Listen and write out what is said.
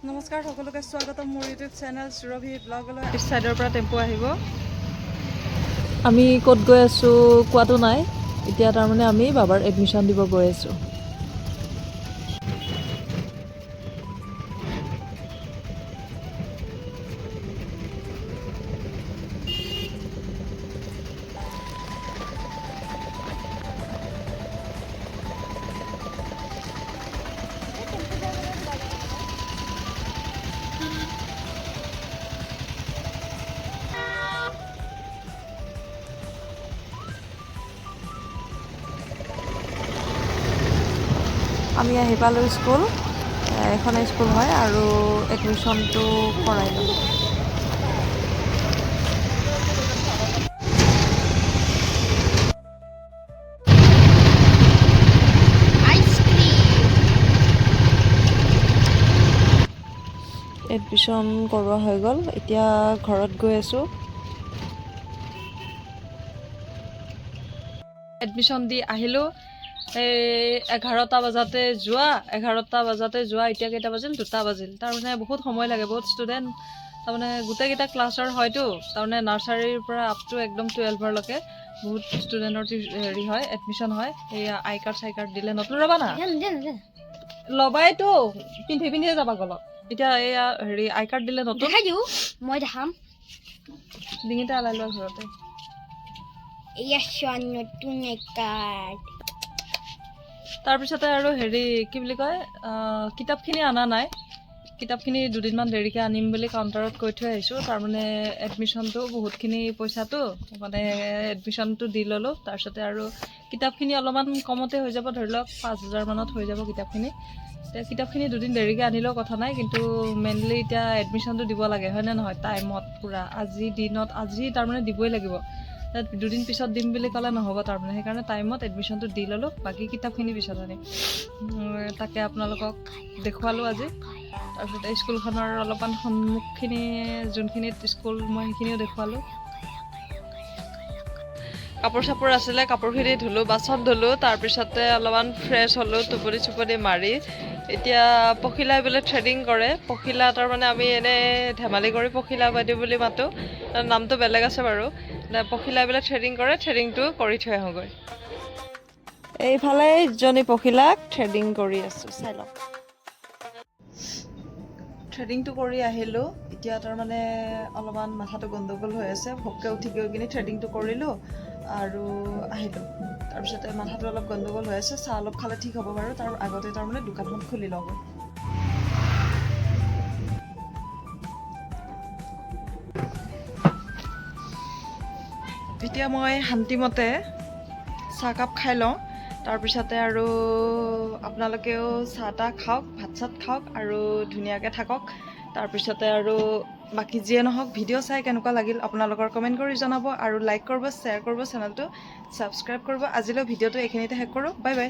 নমস্কাৰ সকলোকে স্বাগতম মোৰ ইউটিউব চেনেল সুৰভি ব্লগলৈ। ইষ্ট সাইডৰ পৰা টেম্পো আহিব। আমি ক'ত গৈ আছোঁ কোৱাটো নাই। এতিয়া তাৰমানে আমি বাবাৰ এডমিশ্যন দিব গৈ আছোঁ। আমি আহি পালোঁ স্কুল। এখন স্কুল হয় আৰু এডমিশ্যনটো কৰাই ল'লোঁ। এডমিশ্যন কৰোৱা হৈ গ'ল। এতিয়া ঘৰত গৈ আছোঁ। এডমিশ্যন দি আহিলোঁ। এই 11টা বজাতে যোৱা এতিয়া কেইটা বাজিল 2টা বাজিল। তাৰমানে বহুত সময় লাগে, বহুত ষ্টুডেণ্ট তাৰমানে গোটেইকেইটা ক্লাছৰ হয়তো, তাৰমানে নাৰ্চাৰীৰ পৰা আপ টু একদম 12লৈকে বহুত ষ্টুডেণ্টৰ হেৰি হয়, এডমিশ্যন হয়। এয়া আই কাৰ্ড চাই কাৰ্ড দিলে নতুন ৰ'বা না ল'বাইতো পিন্ধিয়ে যাবা গলত। এতিয়া এয়া হেৰি আই কাৰ্ড দিলে নতুন মই দেখাম ডিঙিতে আলাই লোৱা ঘৰতে। নতুন কাৰ্ড। তাৰপিছতে আৰু হেৰি কি বুলি কয়, কিতাপখিনি অনা নাই। কিতাপখিনি দুদিনমান দেৰিকৈ আনিম বুলি কাউণ্টাৰত কৈ থৈ আহিছোঁ। তাৰমানে এডমিশ্যনটো বহুতখিনি পইচাটো, মানে এডমিশ্যনটো দি ল'লোঁ। তাৰপিছতে আৰু কিতাপখিনি অলপমান কমতে হৈ যাব, ধৰি লওক 5,000 মানত হৈ যাব কিতাপখিনি। এতিয়া কিতাপখিনি দুদিন দেৰিকৈ আনিলেও কথা নাই, কিন্তু মেইনলি এতিয়া এডমিশ্যনটো দিব লাগে, হয়নে নহয়? টাইমত পূৰা আজি তাৰমানে দিবই লাগিব। দুদিন পিছত দিম বুলি ক'লে নহ'ব, তাৰমানে সেইকাৰণে টাইমত এডমিশ্যনটো দি ল'লোঁ। বাকী কিতাপখিনি পিছত আনিম। তাকে আপোনালোকক দেখুৱালোঁ আজি। তাৰপিছতে স্কুলখনৰ অলপমান সন্মুখখিনি যোনখিনিত স্কুল, মই সেইখিনিও দেখুৱালোঁ। কাপোৰ চাপোৰ আছিলে, কাপোৰখিনি ধুলোঁ, বাচন ধুলোঁ। তাৰপিছতে অলপমান ফ্ৰেছ হ'লোঁ টোপনি মাৰি। এতিয়া পখিলাই বোলে থ্ৰেডিং কৰে। পখিলা তাৰমানে আমি এনেই ধেমালি কৰি পখিলা বাইদেউ বুলি মাতোঁ, তাৰ নামটো বেলেগ আছে বাৰু। পখিলাই বোলে থ্ৰেডিং কৰে, থ্ৰেডিংটো কৰি থৈ আহোঁগৈ। এইফালে ইজনী পখিলাক থ্ৰেডিং কৰি আছোঁ, চাই লওক। থ্ৰেডিংটো কৰি আহিলোঁ। এতিয়া তাৰমানে অলপমান মাথাটো গণ্ডগোল হৈ আছে। ভপকৈ উঠি গৈ কিনি থ্ৰেডিংটো কৰিলোঁ আৰু আহিলোঁ। তাৰপিছতে মাথাটো অলপ গণ্ডগোল হৈ আছে, চাহ অলপ খালে ঠিক হ'ব বাৰু। তাৰ আগতে তাৰমানে দোকানখন খুলি লওঁ। এতিয়া মই শান্তিমতে চাহকাপ খাই লওঁ। তাৰপিছতে আৰু আপোনালোকেও চাহ তাহ খাওক, ভাত চাত খাওক আৰু ধুনীয়াকৈ থাকক। তাৰপিছতে আৰু বাকী যিয়ে নহওক, ভিডিঅ' চাই কেনেকুৱা লাগিল আপোনালোকৰ কমেণ্ট কৰি জনাব আৰু লাইক কৰিব, শ্বেয়াৰ কৰিব, চেনেলটো ছাবস্ক্ৰাইব কৰিব। আজিলৈ ভিডিঅ'টো এইখিনিতে শেষ কৰোঁ। Bye bye.